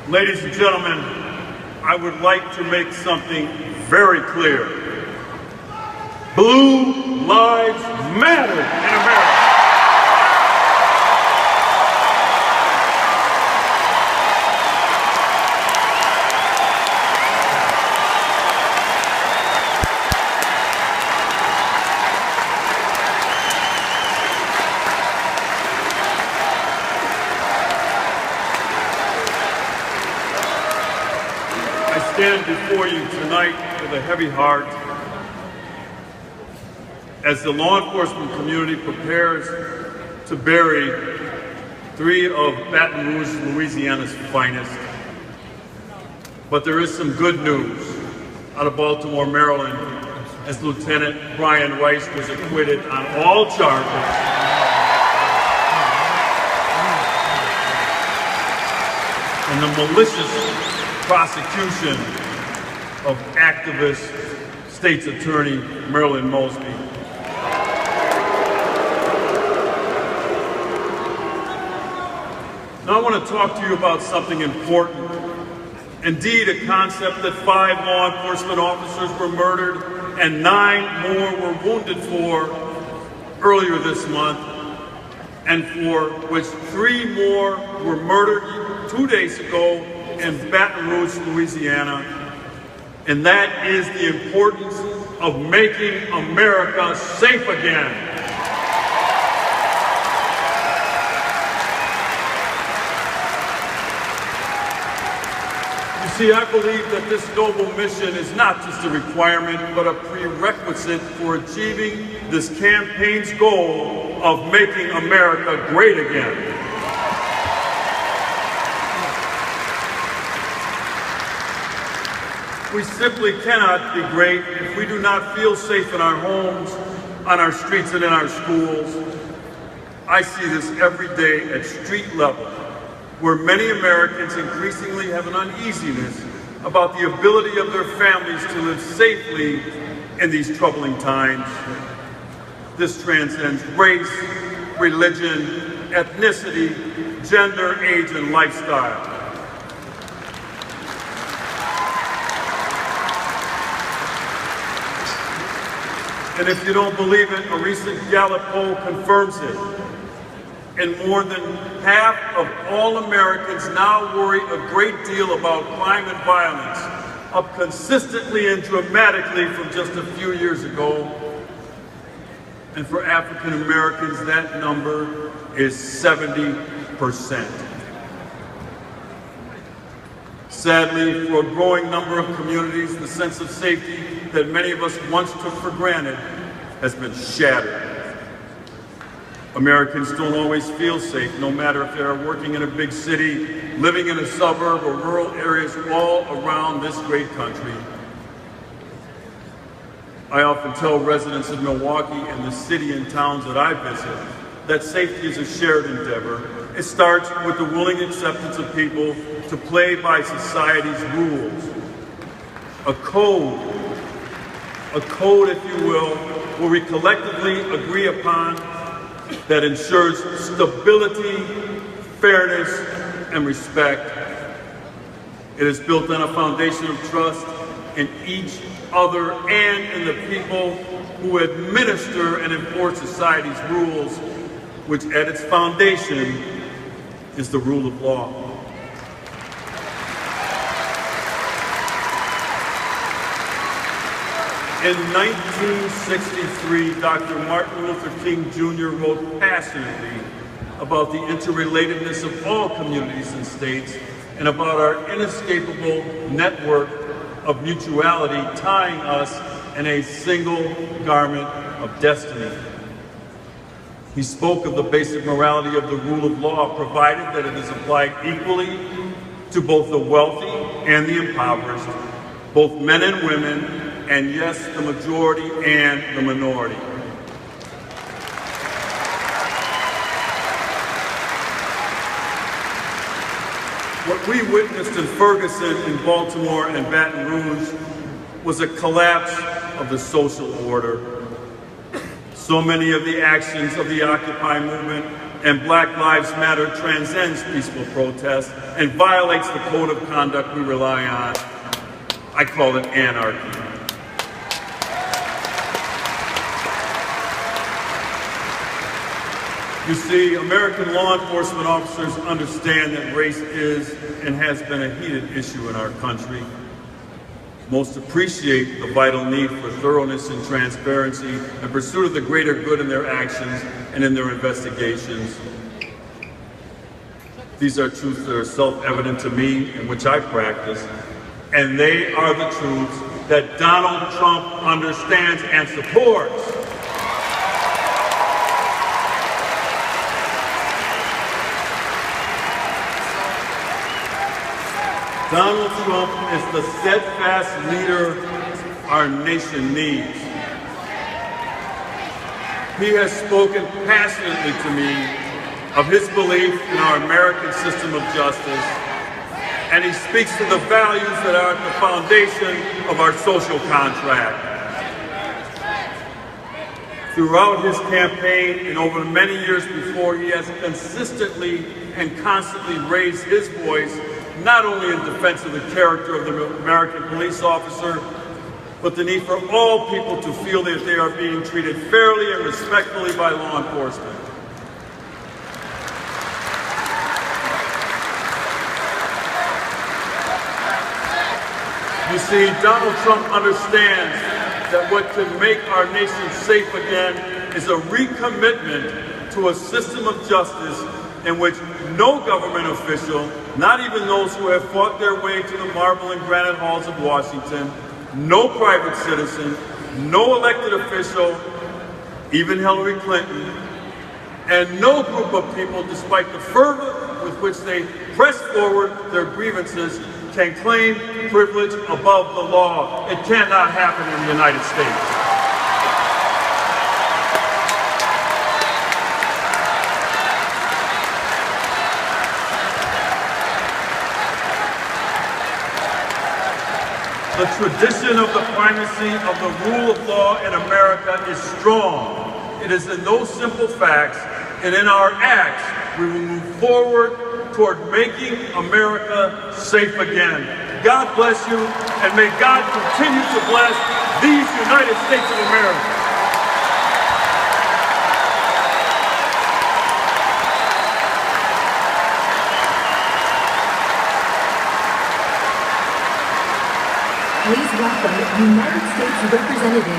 Ladies and gentlemen, I would like to make something very clear. Blue lives matter in America. I stand before you tonight with a heavy heart as the law enforcement community prepares to bury three of Baton Rouge, Louisiana's finest. But there is some good news out of Baltimore, Maryland, as Lieutenant Brian Rice was acquitted on all charges. And the malicious prosecution of activist State's Attorney Marilyn Mosby. Now I want to talk to you about something important. Indeed, a concept that 5 law enforcement officers were murdered and 9 more were wounded for earlier this month, and for which 3 more were murdered 2 days ago in Baton Rouge, Louisiana, and that is the importance of making America safe again. You see, I believe that this noble mission is not just a requirement, but a prerequisite for achieving this campaign's goal of making America great again. We simply cannot be great if we do not feel safe in our homes, on our streets, and in our schools. I see this every day at street level, where many Americans increasingly have an uneasiness about the ability of their families to live safely in these troubling times. This transcends race, religion, ethnicity, gender, age, and lifestyle. And if you don't believe it, a recent Gallup poll confirms it. And more than half of all Americans now worry a great deal about crime and violence, up consistently and dramatically from just a few years ago. And for African Americans, that number is 70%. Sadly, for a growing number of communities, the sense of safety that many of us once took for granted has been shattered. Americans don't always feel safe, no matter if they are working in a big city, living in a suburb, or rural areas all around this great country. I often tell residents of Milwaukee and the city and towns that I visit that safety is a shared endeavor. It starts with the willing acceptance of people to play by society's rules. A code, if you will, where we collectively agree upon that ensures stability, fairness, and respect. It is built on a foundation of trust in each other and in the people who administer and enforce society's rules, which at its foundation is the rule of law. In 1963, Dr. Martin Luther King Jr. wrote passionately about the interrelatedness of all communities and states and about our inescapable network of mutuality tying us in a single garment of destiny. He spoke of the basic morality of the rule of law, provided that it is applied equally to both the wealthy and the impoverished, both men and women, and yes, the majority and the minority. What we witnessed in Ferguson, in Baltimore, and Baton Rouge was a collapse of the social order. So many of the actions of the Occupy movement and Black Lives Matter transcends peaceful protest and violates the code of conduct we rely on. I call it anarchy. You see, American law enforcement officers understand that race is and has been a heated issue in our country. Most appreciate the vital need for thoroughness and transparency and pursuit of the greater good in their actions and in their investigations. These are truths that are self-evident to me and which I practice, and they are the truths that Donald Trump understands and supports. Donald Trump is the steadfast leader our nation needs. He has spoken passionately to me of his belief in our American system of justice, and he speaks to the values that are at the foundation of our social contract. Throughout his campaign and over many years before, he has consistently and constantly raised his voice not only in defense of the character of the American police officer, but the need for all people to feel that they are being treated fairly and respectfully by law enforcement. You see, Donald Trump understands that what can make our nation safe again is a recommitment to a system of justice in which no government official, not even those who have fought their way to the marble and granite halls of Washington, no private citizen, no elected official, even Hillary Clinton, and no group of people, despite the fervor with which they press forward their grievances, can claim privilege above the law. It cannot happen in the United States. The tradition of the primacy of the rule of law in America is strong. It is in those simple facts and in our acts we will move forward toward making America safe again. God bless you, and may God continue to bless these United States of America. Please welcome United States Representative